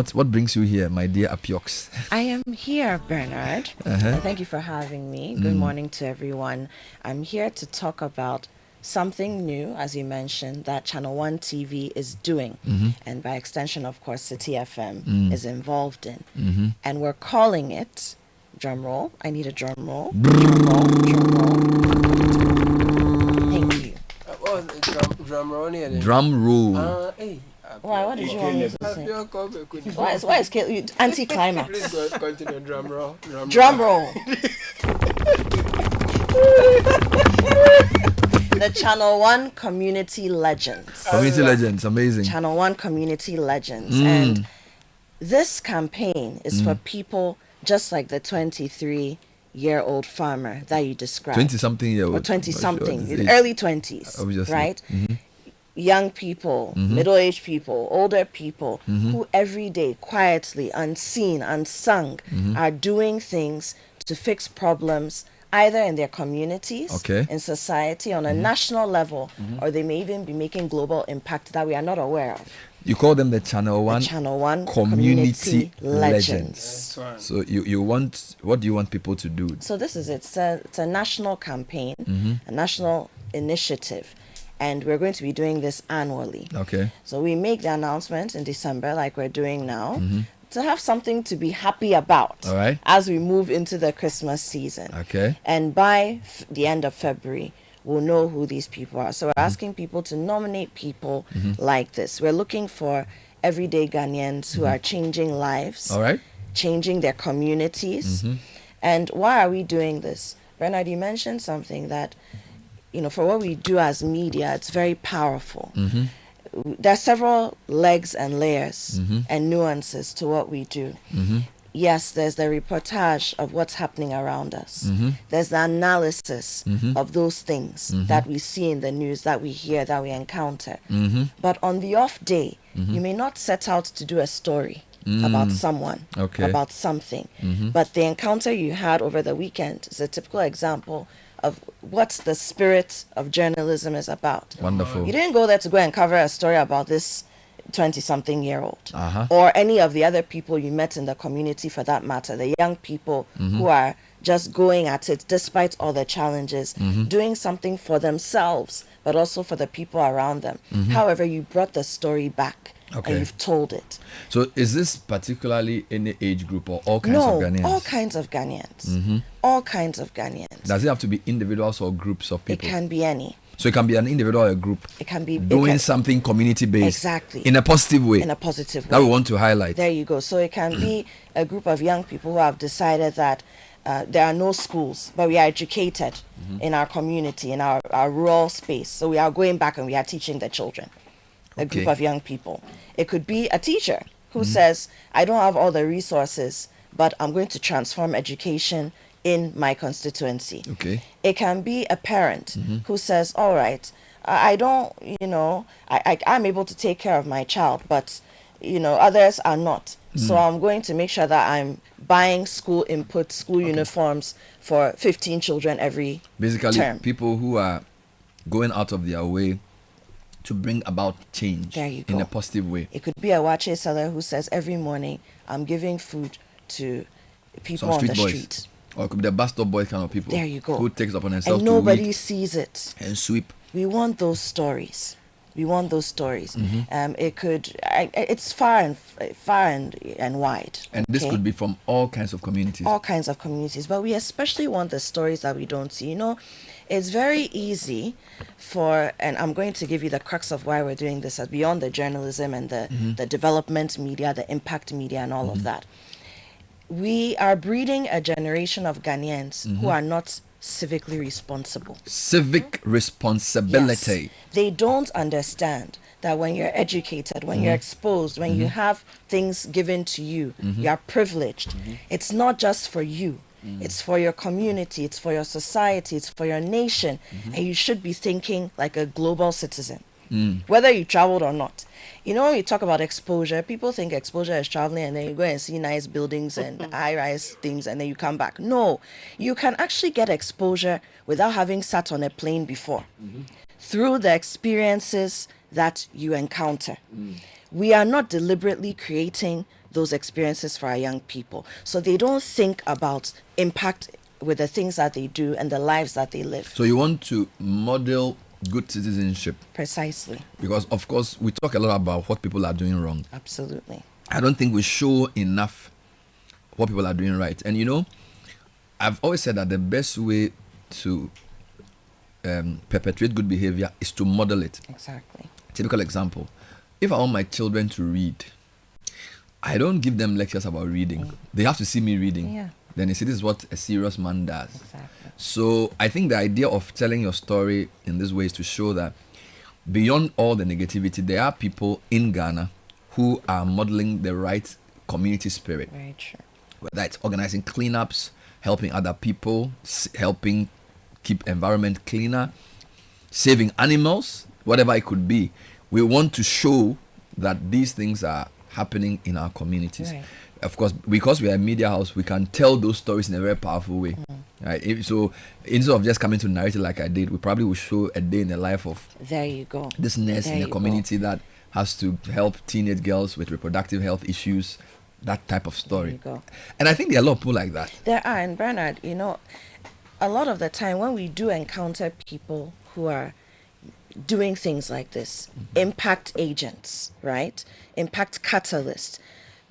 What brings you here, my dear Apiox? I am here, Bernard. Thank you for having me. Good morning to everyone. I'm here to talk about something new, as you mentioned, that ChannelOne TV is doing, and by extension, of course, City FM is involved in. And we're calling it, drum roll, I need a drum roll, drum roll, drum roll. Thank you. What was the drum roll? Drum roll. Hey. Why? What did you want me to say? Why is anticlimax? Please continue. Drum roll. Drum roll. The ChannelOne Community Legends. Community Legends, amazing. ChannelOne Community Legends. And this campaign is for people just like the 23-year-old farmer that you described. 20-something-year-old. Or 20-something, early 20s, obviously. right? Young people, middle-aged people, older people who every day quietly, unseen, unsung, are doing things to fix problems either in their communities, in society, on a national level, or they may even be making global impact that we are not aware of. You call them the ChannelOne Community Legends. So you want, what do you want people to do? So this is it. It's a national campaign, a national initiative. And we're going to be doing this annually. Okay. So we make the announcement in December, like we're doing now, to have something to be happy about. All right. As we move into the Christmas season. Okay. And by the end of February, we'll know who these people are. So we're asking people to nominate people like this. We're looking for everyday Ghanaians who are changing lives. All right. Changing their communities. And why are we doing this? Bernard, you mentioned something that, you know, for what we do as media, it's very powerful. There are several legs and layers and nuances to what we do. Yes, there's the reportage of what's happening around us. There's the analysis of those things that we see in the news, that we hear, that we encounter. But on the off day, you may not set out to do a story about someone, about something. But the encounter you had over the weekend is a typical example of what the spirit of journalism is about. Wonderful. You didn't go there to go and cover a story about this 20-something-year-old or any of the other people you met in the community, for that matter, the young people who are just going at it despite all the challenges, doing something for themselves, but also for the people around them. However, you brought the story back. And you've told it. So is this particularly any age group or all kinds of Ghanaians? All kinds of Ghanaians. All kinds of Ghanaians. Does it have to be individuals or groups of people? It can be any. So it can be an individual or a group. It can be doing something community-based. Exactly. In a positive way. In a positive way. That we want to highlight. There you go. So it can be a group of young people who have decided that there are no schools, but we are educated in our community, in our rural space. So we are going back and we are teaching the children. A group of young people. It could be a teacher who says, I don't have all the resources, but I'm going to transform education in my constituency. It can be a parent who says, all right, I don't, you know, I'm able to take care of my child, but, you know, others are not. So I'm going to make sure that I'm buying school input, school uniforms for 15 children every term. People who are going out of their way to bring about change in a positive way. It could be a wache seller who says every morning I'm giving food to people on the street. Or it could be the bus stop boy kind of people. There you go. Who takes upon himself and to nobody weed sees it. and sweep. We want those stories. We want those stories. It could. It's far and wide. And this could be from all kinds of communities. All kinds of communities, but we especially want the stories that we don't see. You know, it's very easy for, and I'm going to give you the crux of why we're doing this, beyond the journalism and the development media, the impact media, and all of that. We are breeding a generation of Ghanaians who are not civically responsible. Civic responsibility. Yes. They don't understand that when you're educated, when you're exposed, when you have things given to you, you are privileged. It's not just for you. It's for your community, it's for your society, it's for your nation, and you should be thinking like a global citizen, whether you traveled or not. You know, when you talk about exposure, people think exposure is traveling and then you go and see nice buildings and high-rise things and then you come back. No, you can actually get exposure without having sat on a plane before, through the experiences that you encounter. We are not deliberately creating those experiences for our young people, so they don't think about impact with the things that they do and the lives that they live. So you want to model good citizenship. Precisely. Because, of course, we talk a lot about what people are doing wrong. Absolutely. I don't think we show enough what people are doing right. And, you know, I've always said that the best way to perpetuate good behavior is to model it. Exactly. Typical example. If I want my children to read, I don't give them lectures about reading. They have to see me reading. Yeah. Then they see this is what a serious man does. Exactly. So I think the idea of telling your story in this way is to show that beyond all the negativity, there are people in Ghana who are modeling the right community spirit. Very true. Whether it's organizing cleanups, helping other people, helping keep environment cleaner, saving animals, whatever it could be. We want to show that these things are happening in our communities. Right. Of course, because we are a media house, we can tell those stories in a very powerful way. Right? So instead of just coming to narrate it like I did, we probably will show a day in the life of There you go. this nurse in a community that has to help teenage girls with reproductive health issues, that type of story. There you go. And I think there are a lot of people like that. There are, and Bernard, you know, a lot of the time when we do encounter people who are doing things like this, impact agents, right? Impact catalysts,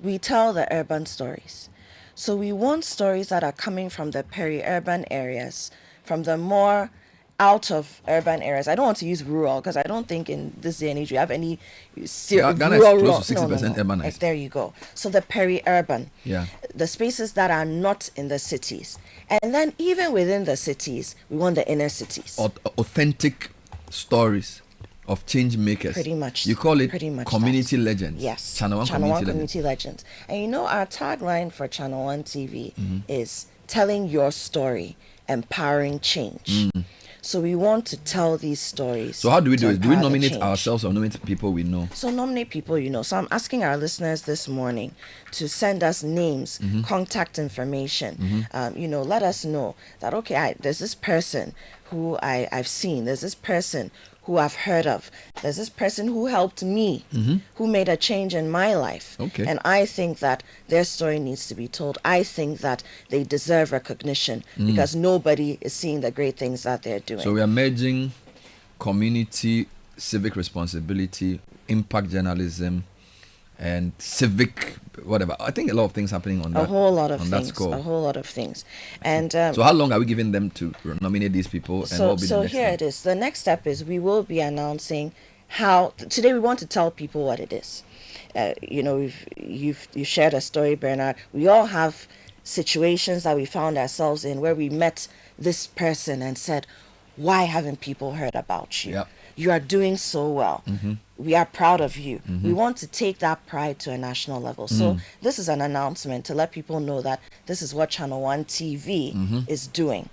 we tell the urban stories. So we want stories that are coming from the peri-urban areas, from the more out of urban areas. I don't want to use rural because I don't think in this day and age we have any Ghana rural. is close to 60% urbanized. There you go. So the peri-urban, Yeah. the spaces that are not in the cities. And then even within the cities, we want the inner cities. Authentic stories of change makers. Pretty much. You call it Pretty much community legends. Yes. ChannelOne Community Legends. And you know, our tagline for ChannelOne TV is telling your story, empowering change. So we want to tell these stories. So how do we do it? Do we empower the nominate change. ourselves or nominate people we know? So nominate people you know. So I'm asking our listeners this morning to send us names, contact information. You know, let us know that, okay, there's this person who I've seen. There's this person who I've heard of. There's this person who helped me, who made a change in my life. Okay. And I think that their story needs to be told. I think that they deserve recognition because nobody is seeing the great things that they're doing. So we are merging community, civic responsibility, impact journalism, and civic whatever. I think a lot of things happening on that. A whole lot of on things. that score. A whole lot of things. And So how long are we giving them to nominate these people? And what will be the next here step? it is. The next step is we will be announcing how. Today we want to tell people what it is. You know, you shared a story, Bernard. We all have situations that we found ourselves in where we met this person and said, "Why haven't people heard about you? Yep. You are doing so well. We are proud of you." We want to take that pride to a national level. So this is an announcement to let people know that this is what ChannelOne TV is doing.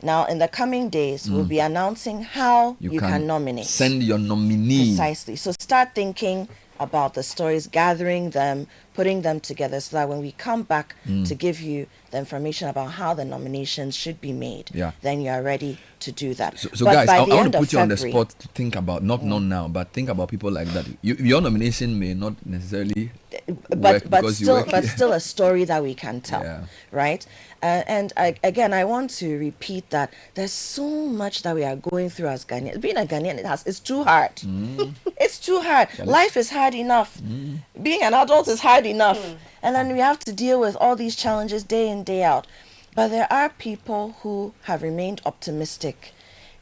Now, in the coming days, we'll be announcing how you can nominate. Send your nominee. Precisely. So start thinking about the stories, gathering them, putting them together so that when we come back to give you the information about how the nominations should be made, then you are ready to do that. So But guys, by I the want end to of put you on the February- spot to think about, not now, but think about people like that. Your nomination may not necessarily work but because you still, work but here. still a story that we can tell, Yeah. right? And again, I want to repeat that there's so much that we are going through as Ghanaians. Being a Ghanaian, it's too hard. It's too hard. Life is hard enough. Being an adult is hard enough, and then we have to deal with all these challenges day in, day out. But there are people who have remained optimistic,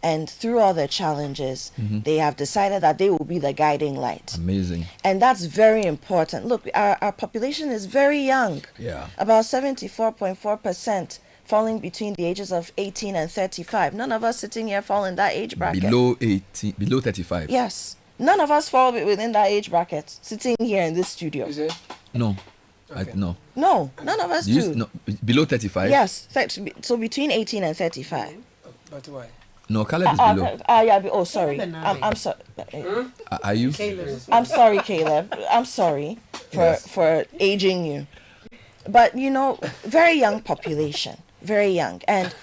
and through all the challenges, they have decided that they will be the guiding light. Amazing. And that's very important. Look, our population is very young. Yeah. About 74.4% falling between the ages of 18 and 35. None of us sitting here fall in that age bracket. Below 18, below 35. Yes. None of us fall within that age bracket sitting here in this studio. Is it? No. Okay. No. No, none of us do. No, below 35? Yes. So between 18 and 35. But why? No, Caleb is below. Oh, sorry. I'm sorry. Are you? I'm sorry, Caleb. I'm sorry for aging you. But, you know, very young population, very young. And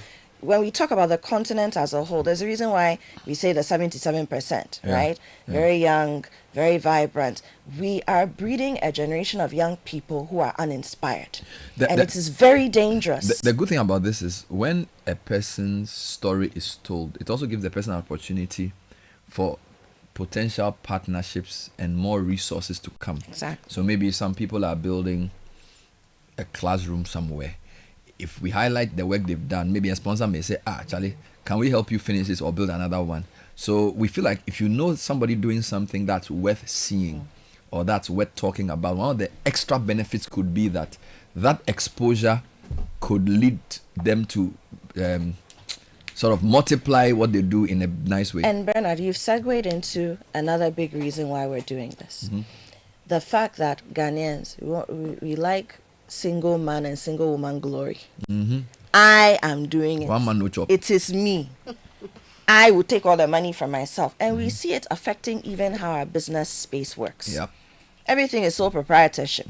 when we talk about the continent as a whole, there's a reason why we say the 77%, Yeah, right? yeah. Very young, very vibrant. We are breeding a generation of young people who are uninspired. And it is very dangerous. The good thing about this is when a person's story is told, it also gives the person an opportunity for potential partnerships and more resources to come. Exactly. So maybe some people are building a classroom somewhere. If we highlight the work they've done, maybe a sponsor may say, Charlie, can we help you finish this or build another one? So we feel like if you know somebody doing something that's worth seeing or that's worth talking about, one of the extra benefits could be that exposure could lead them to sort of multiply what they do in a nice way. And Bernard, you've segued into another big reason why we're doing this. The fact that Ghanaians, we like single man and single woman glory. I am doing it. One man, no chop. It is me. I will take all the money for myself. And we see it affecting even how our business space works. Yep. Everything is sole proprietorship.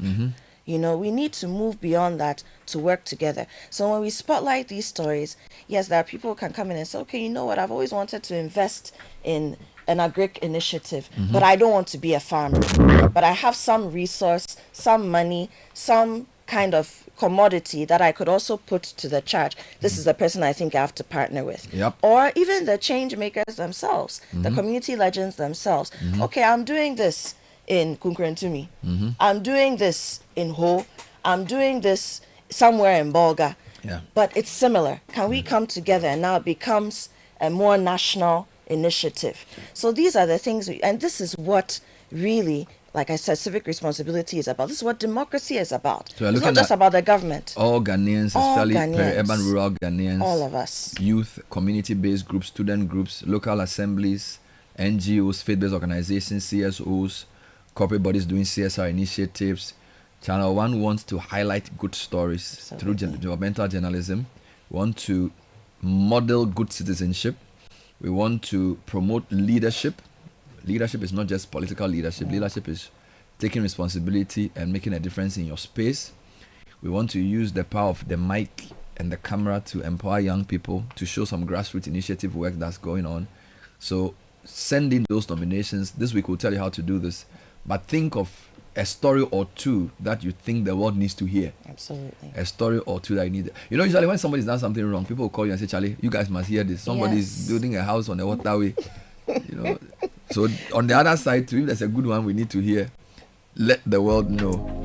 You know, we need to move beyond that to work together. So when we spotlight these stories, yes, there are people who can come in and say, okay, you know what, I've always wanted to invest in an agric initiative, but I don't want to be a farmer. But I have some resource, some money, some kind of commodity that I could also put to the charge. This is the person I think I have to partner with. Yep. Or even the change makers themselves, the community legends themselves. Okay, I'm doing this in Kunkurentumi. I'm doing this in Ho. I'm doing this somewhere in Bolga. Yeah. But it's similar. Can we come together and now it becomes a more national initiative? So these are the things, and this is what really, like I said, civic responsibility is about. This is what democracy is about. So it's not just about the government. All Ghanaians, All especially Ghanaians. urban, rural Ghanaians, All of us. youth, community-based groups, student groups, local assemblies, NGOs, faith-based organizations, CSOs, corporate bodies doing CSR initiatives. ChannelOne wants to highlight good stories through developmental journalism. We want to model good citizenship. We want to promote leadership. Leadership is not just political leadership. Leadership is taking responsibility and making a difference in your space. We want to use the power of the mic and the camera to empower young people, to show some grassroots initiative work that's going on. So send in those nominations. This week we'll tell you how to do this. But think of a story or two that you think the world needs to hear. Absolutely. A story or two that you need. You know, usually when somebody's done something wrong, people will call you and say, Charlie, you guys must hear this. Somebody's Yes. building a house on the waterway. You know. So on the other side too, if there's a good one we need to hear, let the world know.